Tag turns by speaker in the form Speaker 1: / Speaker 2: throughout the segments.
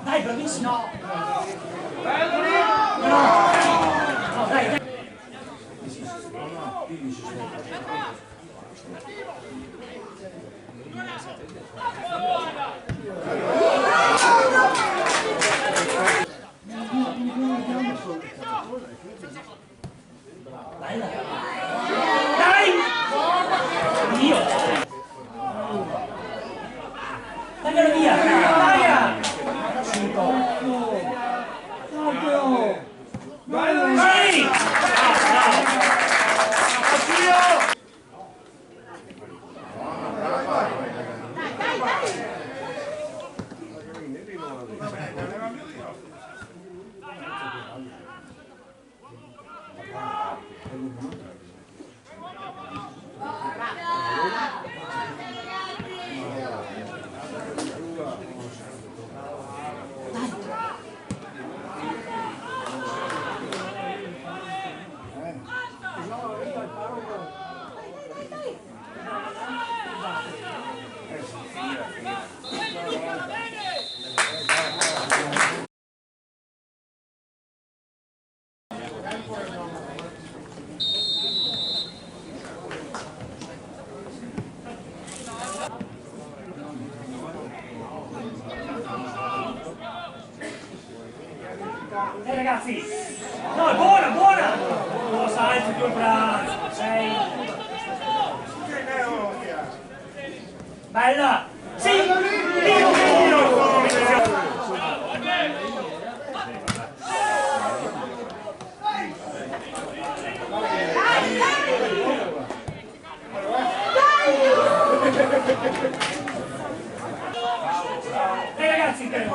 Speaker 1: Dai, bravissimo! No! No, dai, dai! Dai! Dio! Taglialo via! Tagliala! Vai! Ragazzi! No, è buona, buona! No, salti più il braccio, sei... Bella! Sì! Ragazzi, dai!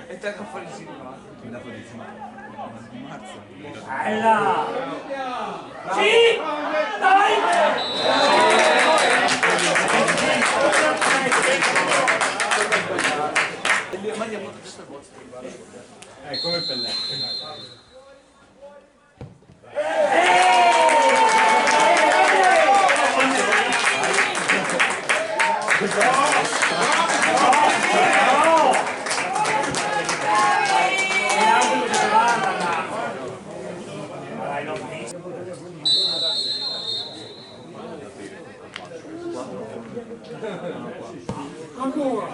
Speaker 2: E te non fuori insieme da marzo.
Speaker 1: Bella! Sì! Dai!
Speaker 2: Mandiamo questo bozzo.
Speaker 3: Come Pellè.
Speaker 1: Ancora!